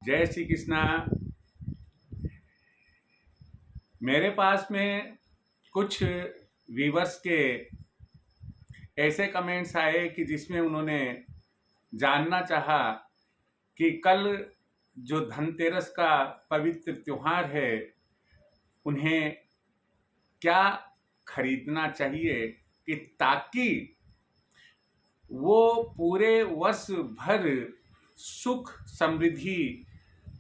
जय श्री कृष्णा। मेरे पास में कुछ व्यूवर्स के ऐसे कमेंट्स आए कि जिसमें उन्होंने जानना चाहा कि कल जो धनतेरस का पवित्र त्योहार है, उन्हें क्या खरीदना चाहिए कि ताकि वो पूरे वर्ष भर सुख समृद्धि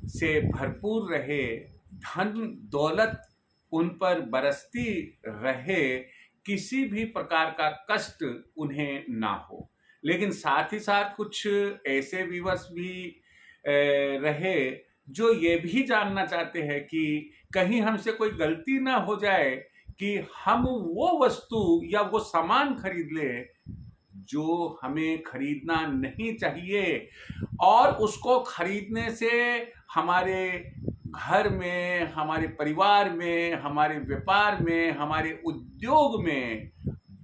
से भरपूर रहे, धन दौलत उन पर बरसती रहे, किसी भी प्रकार का कष्ट उन्हें ना हो। लेकिन साथ ही साथ कुछ ऐसे व्यूवर्स भी रहे जो ये भी जानना चाहते हैं कि कहीं हमसे कोई गलती ना हो जाए कि हम वो वस्तु या वो सामान खरीद ले जो हमें खरीदना नहीं चाहिए, और उसको खरीदने से हमारे घर में, हमारे परिवार में, हमारे व्यापार में, हमारे उद्योग में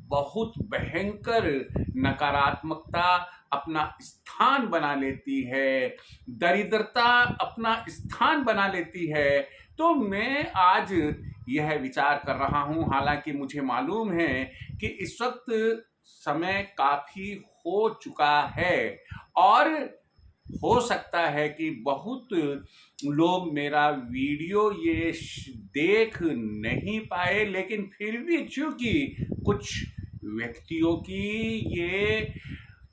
बहुत भयंकर नकारात्मकता अपना स्थान बना लेती है, दरिद्रता अपना स्थान बना लेती है। तो मैं आज यह विचार कर रहा हूं, हालांकि मुझे मालूम है कि इस वक्त समय काफी हो चुका है और हो सकता है कि बहुत लोग मेरा वीडियो ये देख नहीं पाए, लेकिन फिर भी चूंकि कुछ व्यक्तियों की ये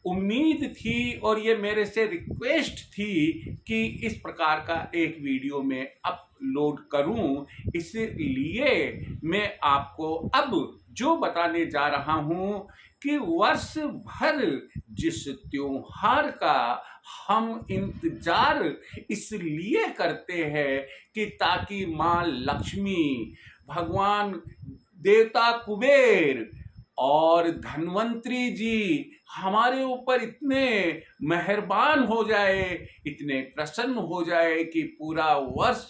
उम्मीद थी और ये मेरे से रिक्वेस्ट थी कि इस प्रकार का एक वीडियो में अपलोड करूं, इसलिए मैं आपको अब जो बताने जा रहा हूं कि वर्ष भर जिस त्योहार का हम इंतजार इसलिए करते हैं कि ताकि माँ लक्ष्मी, भगवान देवता कुबेर और धन्वंतरी जी हमारे ऊपर इतने मेहरबान हो जाए, इतने प्रसन्न हो जाए कि पूरा वर्ष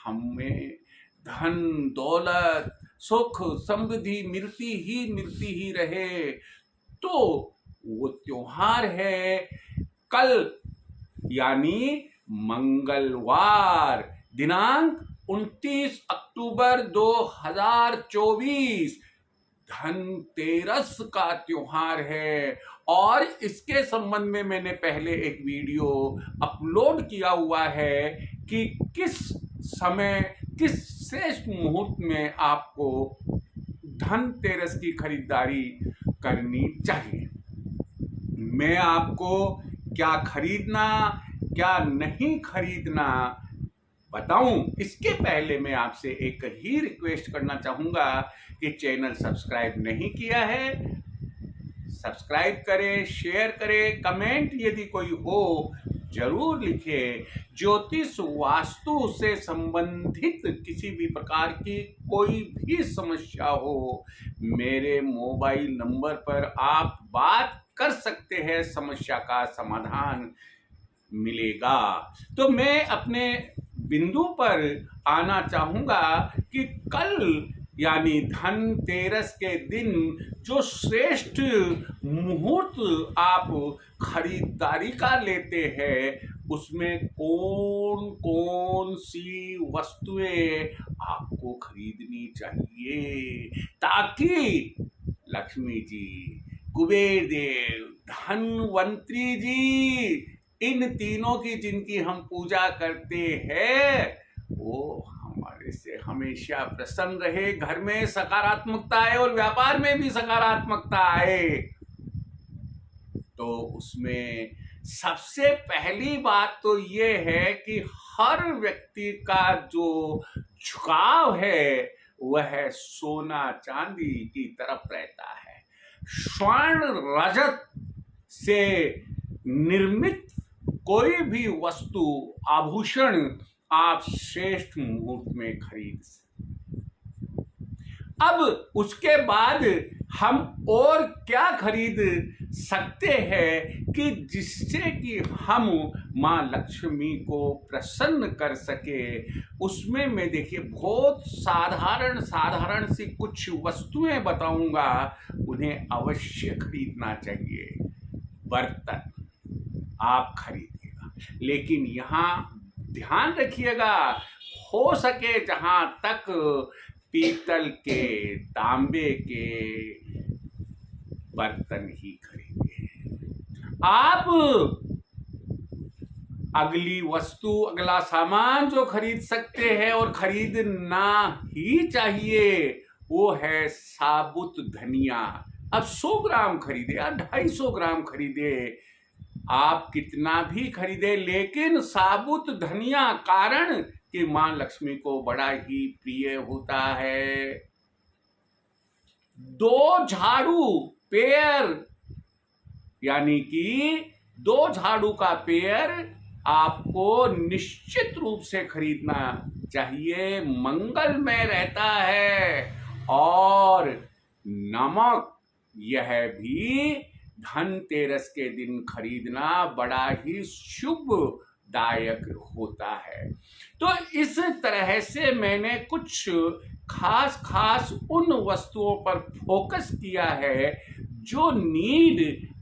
हमें धन दौलत सुख समृद्धि मिलती ही रहे। तो वो त्योहार है कल, यानी मंगलवार दिनांक 29 अक्टूबर 2024 धनतेरस का त्योहार है। और इसके संबंध में मैंने पहले एक वीडियो अपलोड किया हुआ है कि किस समय, किस श्रेष्ठ मुहूर्त में आपको धनतेरस की खरीदारी करनी चाहिए। मैं आपको क्या खरीदना, क्या नहीं खरीदना बताऊं, इसके पहले मैं आपसे एक ही रिक्वेस्ट करना चाहूंगा कि चैनल सब्सक्राइब नहीं किया है, सब्सक्राइब करें, शेयर करें, कमेंट यदि कोई हो जरूर लिखे। ज्योतिष वास्तु से संबंधित किसी भी प्रकार की कोई भी समस्या हो, मेरे मोबाइल नंबर पर आप बात कर सकते हैं, समस्या का समाधान मिलेगा। तो मैं अपने बिंदु पर आना चाहूंगा कि कल यानी धनतेरस के दिन जो श्रेष्ठ मुहूर्त आप खरीदारी का लेते हैं, उसमें कौन कौन सी वस्तुएं आपको खरीदनी चाहिए ताकि लक्ष्मी जी, कुबेर देव, धनवंतरी जी, इन तीनों की जिनकी हम पूजा करते हैं, वो हमारे से हमेशा प्रसन्न रहे, घर में सकारात्मकता आए और व्यापार में भी सकारात्मकता आए। तो उसमें सबसे पहली बात तो ये है कि हर व्यक्ति का जो झुकाव है वह सोना चांदी की तरफ रहता है। स्वर्ण रजत से निर्मित कोई भी वस्तु, आभूषण आप श्रेष्ठ मुहूर्त में खरीद सकते। अब उसके बाद हम और क्या खरीद सकते हैं कि जिससे कि हम माँ लक्ष्मी को प्रसन्न कर सके। उसमें मैं देखिए बहुत साधारण सी कुछ वस्तुएं बताऊंगा, उन्हें अवश्य खरीदना चाहिए। बर्तन आप खरीदिएगा, लेकिन यहाँ ध्यान रखिएगा, हो सके जहां तक पीतल के, तांबे के बर्तन ही खरीदें। आप अगली वस्तु, अगला सामान जो खरीद सकते हैं और खरीदना ही चाहिए, वो है साबुत धनिया। अब 100 ग्राम खरीदे या 250 ग्राम खरीदे, आप कितना भी खरीदे, लेकिन साबुत धनिया, कारण कि मां लक्ष्मी को बड़ा ही प्रिय होता है। 2 झाड़ू पेयर, यानी कि 2 झाड़ू का पेयर आपको निश्चित रूप से खरीदना चाहिए, मंगलमय रहता है। और नमक, यह भी धनतेरस के दिन खरीदना बड़ा ही शुभदायक होता है। तो इस तरह से मैंने कुछ खास उन वस्तुओं पर फोकस किया है जो नीड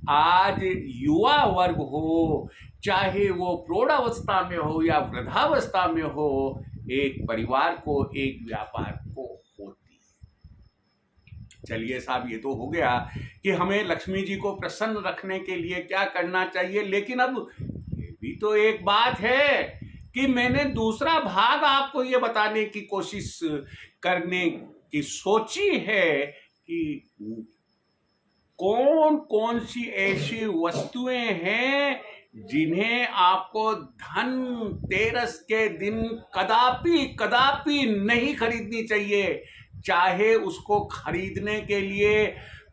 आज युवा वर्ग हो, चाहे वो प्रौढ़ावस्था में हो या वृद्धावस्था में हो, एक परिवार को, एक व्यापार को होती है। चलिए साहब, ये तो हो गया कि हमें लक्ष्मी जी को प्रसन्न रखने के लिए क्या करना चाहिए, लेकिन अब ये भी तो एक बात है कि मैंने दूसरा भाग आपको ये बताने की कोशिश करने की सोची है कि कौन कौन सी ऐसी वस्तुएं हैं जिन्हें आपको धनतेरस के दिन कदापि नहीं खरीदनी चाहिए। चाहे उसको खरीदने के लिए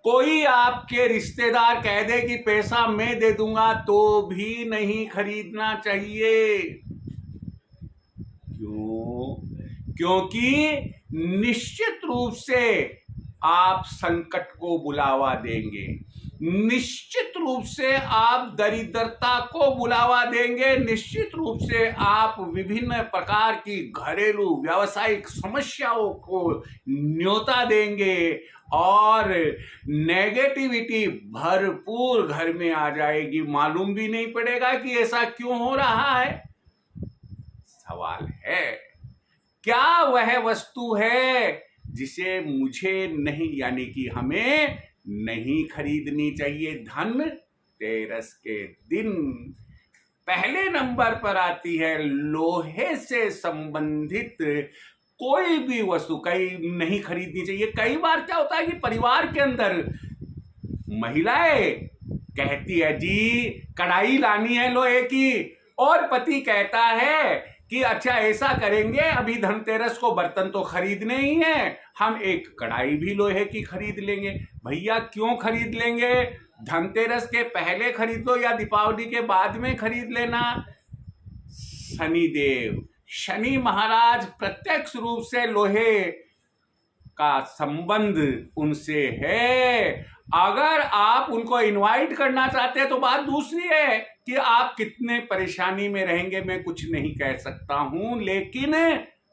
कोई आपके रिश्तेदार कह दे कि पैसा मैं दे दूंगा, तो भी नहीं खरीदना चाहिए। क्यों? क्योंकि निश्चित रूप से आप संकट को बुलावा देंगे, निश्चित रूप से आप दरिद्रता को बुलावा देंगे, निश्चित रूप से आप विभिन्न प्रकार की घरेलू व्यावसायिक समस्याओं को न्योता देंगे और नेगेटिविटी भरपूर घर में आ जाएगी। मालूम भी नहीं पड़ेगा कि ऐसा क्यों हो रहा है। सवाल है, क्या वह वस्तु है जिसे मुझे नहीं, यानी कि हमें नहीं खरीदनी चाहिए धनतेरस के दिन? पहले नंबर पर आती है लोहे से संबंधित कोई भी वस्तु कई नहीं खरीदनी चाहिए। कई बार क्या होता है कि परिवार के अंदर महिलाएं कहती है जी कढ़ाई लानी है लोहे की, और पति कहता है कि अच्छा ऐसा करेंगे, अभी धनतेरस को बर्तन तो खरीदने ही हैं, हम एक कढ़ाई भी लोहे की खरीद लेंगे। भैया क्यों खरीद लेंगे? धनतेरस के पहले खरीद लो या दीपावली के बाद में खरीद लेना। शनिदेव, शनि महाराज प्रत्यक्ष रूप से लोहे का संबंध उनसे है। अगर आप उनको इनवाइट करना चाहते हैं तो बात दूसरी है कि आप कितने परेशानी में रहेंगे, मैं कुछ नहीं कह सकता हूं, लेकिन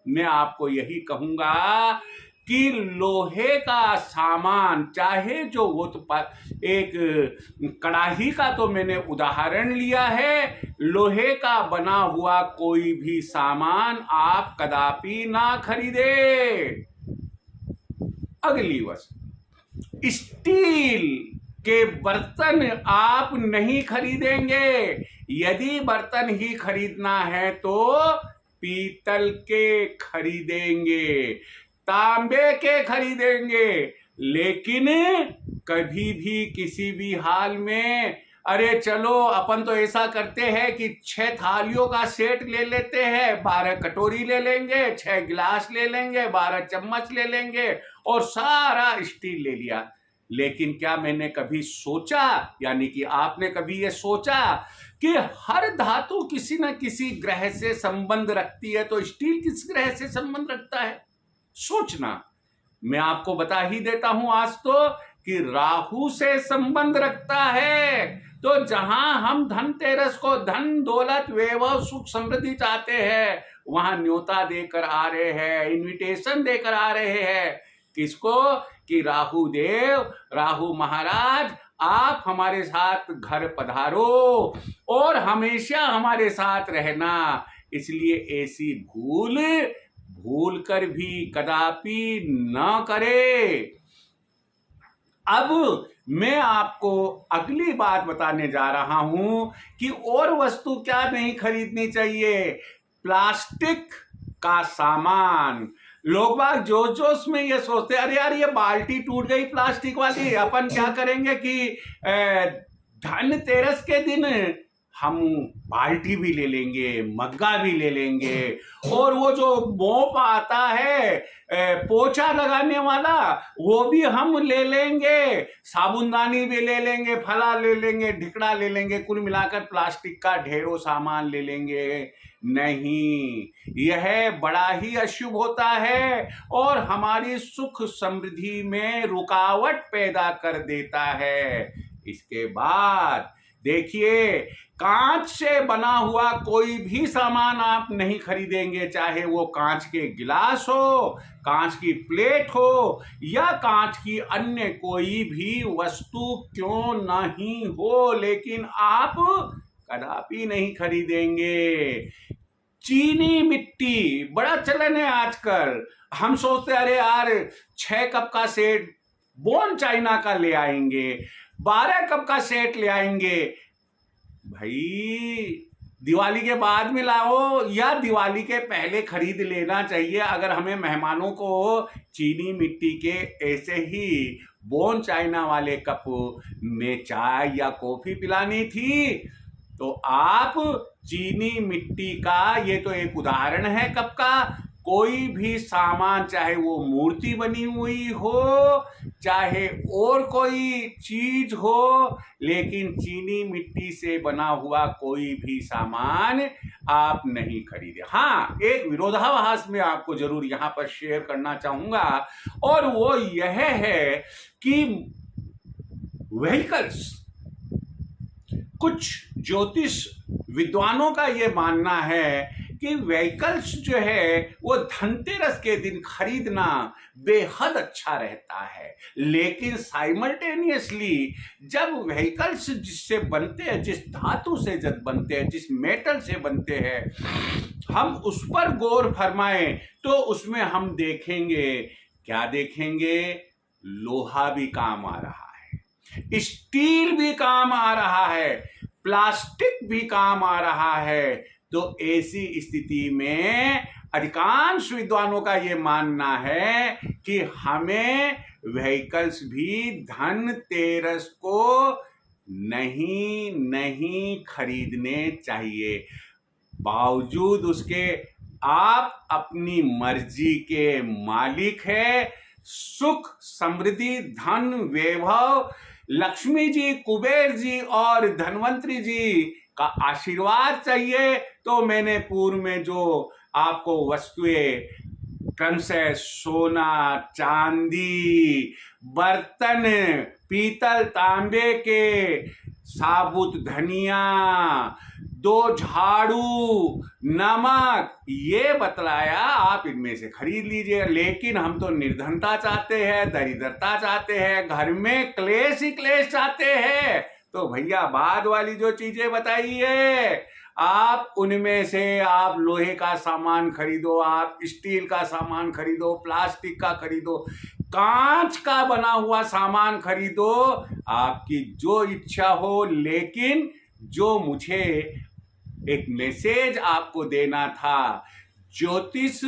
मैं आपको यही कहूंगा कि लोहे का सामान, चाहे जो वो तो एक कढ़ाई का तो मैंने उदाहरण लिया है, लोहे का बना हुआ कोई भी सामान आप कदापि ना खरीदे। अगली वस्तु, स्टील के बर्तन आप नहीं खरीदेंगे। यदि बर्तन ही खरीदना है तो पीतल के खरीदेंगे, तांबे के खरीदेंगे, लेकिन कभी भी किसी भी हाल में अरे चलो अपन तो ऐसा करते हैं कि 6 थालियों का सेट ले लेते हैं, 12 कटोरी ले लेंगे, 6 गिलास ले लेंगे, 12 चम्मच ले लेंगे और सारा स्टील ले लिया। लेकिन क्या मैंने कभी सोचा, यानी कि आपने कभी ये सोचा कि हर धातु किसी न किसी ग्रह से संबंध रखती है, तो स्टील किस ग्रह से संबंध रखता है? सोचना। मैं आपको बता ही देता हूं आज तो कि राहु से संबंध रखता है। तो जहां हम धनतेरस को धन दौलत वैभव सुख समृद्धि चाहते हैं, वहां न्योता देकर आ रहे हैं, इनविटेशन देकर आ रहे हैं। किसको? कि राहु देव, राहु महाराज आप हमारे साथ घर पधारो और हमेशा हमारे साथ रहना। इसलिए ऐसी भूल भूल कर भी कदापि न करे। अब मैं आपको अगली बात बताने जा रहा हूं कि और वस्तु क्या नहीं खरीदनी चाहिए। प्लास्टिक का सामान। लोग बाग जोश जोश में ये सोचते अरे यार ये बाल्टी टूट गई प्लास्टिक वाली, अपन क्या करेंगे कि धनतेरस के दिन हम बाल्टी भी ले लेंगे, मग्गा भी ले लेंगे, और वो जो मोप आता है पोछा लगाने वाला वो भी हम ले लेंगे, साबुनदानी भी ले लेंगे, फला ले लेंगे, ढिकड़ा ले लेंगे, कुल मिलाकर प्लास्टिक का ढेरों सामान ले लेंगे। नहीं, यह बड़ा ही अशुभ होता है और हमारी सुख समृद्धि में रुकावट पैदा कर देता है। इसके बाद देखिए, कांच से बना हुआ कोई भी सामान आप नहीं खरीदेंगे, चाहे वो कांच के गिलास हो, कांच की प्लेट हो या कांच की अन्य कोई भी वस्तु क्यों नहीं हो, लेकिन आप कदापि नहीं खरीदेंगे। चीनी मिट्टी बड़ा चलन है आजकल। हम सोचते अरे यार 6 कप का सेट बोन चाइना का ले आएंगे, 12 कप का सेट ले आएंगे। भाई दिवाली के बाद में लाओ या दिवाली के पहले खरीद लेना चाहिए। अगर हमें मेहमानों को चीनी मिट्टी के ऐसे ही बोन चाइना वाले कप में चाय या कॉफी पिलानी थी तो आप चीनी मिट्टी का, ये तो एक उदाहरण है कप का, कोई भी सामान चाहे वो मूर्ति बनी हुई हो चाहे और कोई चीज हो, लेकिन चीनी मिट्टी से बना हुआ कोई भी सामान आप नहीं खरीदे। हाँ, एक विरोधाभास में आपको जरूर यहां पर शेयर करना चाहूंगा और वो यह है कि व्हीकल्स, कुछ ज्योतिष विद्वानों का यह मानना है कि व्हीकल्स जो है वो धनतेरस के दिन खरीदना बेहद अच्छा रहता है, लेकिन साइमल्टेनियसली जब व्हीकल्स जिससे बनते हैं, जिस धातु से जब बनते हैं, जिस मेटल से बनते हैं, हम उस पर गौर फरमाएं तो उसमें हम देखेंगे, क्या देखेंगे, लोहा भी काम आ रहा है, स्टील भी काम आ रहा है, प्लास्टिक भी काम आ रहा है। तो ऐसी स्थिति में अधिकांश विद्वानों का यह मानना है कि हमें व्हीकल्स भी धनतेरस को नहीं खरीदने चाहिए। बावजूद उसके आप अपनी मर्जी के मालिक है। सुख समृद्धि धन वैभव लक्ष्मी जी, कुबेर जी और धनवंतरी जी का आशीर्वाद चाहिए तो मैंने पूर्व में जो आपको वस्तुएं क्रमशः सोना, चांदी, बर्तन, पीतल तांबे के, साबुत धनिया, 2 झाड़ू, नमक, ये बतलाया, आप इनमें से खरीद लीजिए। लेकिन हम तो निर्धनता चाहते हैं, दरिद्रता चाहते हैं, घर में क्लेश ही क्लेश चाहते हैं, तो भैया बाद वाली जो चीजें बताई है आप उनमें से आप लोहे का सामान खरीदो, आप स्टील का सामान खरीदो, प्लास्टिक का खरीदो, कांच का बना हुआ सामान खरीदो, आपकी जो इच्छा हो। लेकिन जो मुझे एक मैसेज आपको देना था, ज्योतिष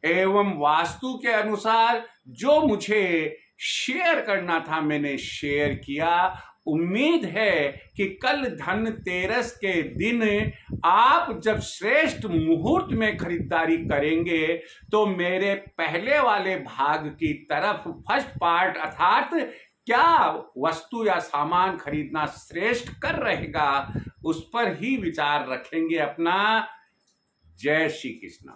एवं वास्तु के अनुसार जो मुझे शेयर करना था मैंने शेयर किया। उम्मीद है कि कल धनतेरस के दिन आप जब श्रेष्ठ मुहूर्त में खरीदारी करेंगे तो मेरे पहले वाले भाग की तरफ फर्स्ट पार्ट अर्थात क्या वस्तु या सामान खरीदना श्रेष्ठ कर रहेगा उस पर ही विचार रखेंगे अपना। जय श्री कृष्ण।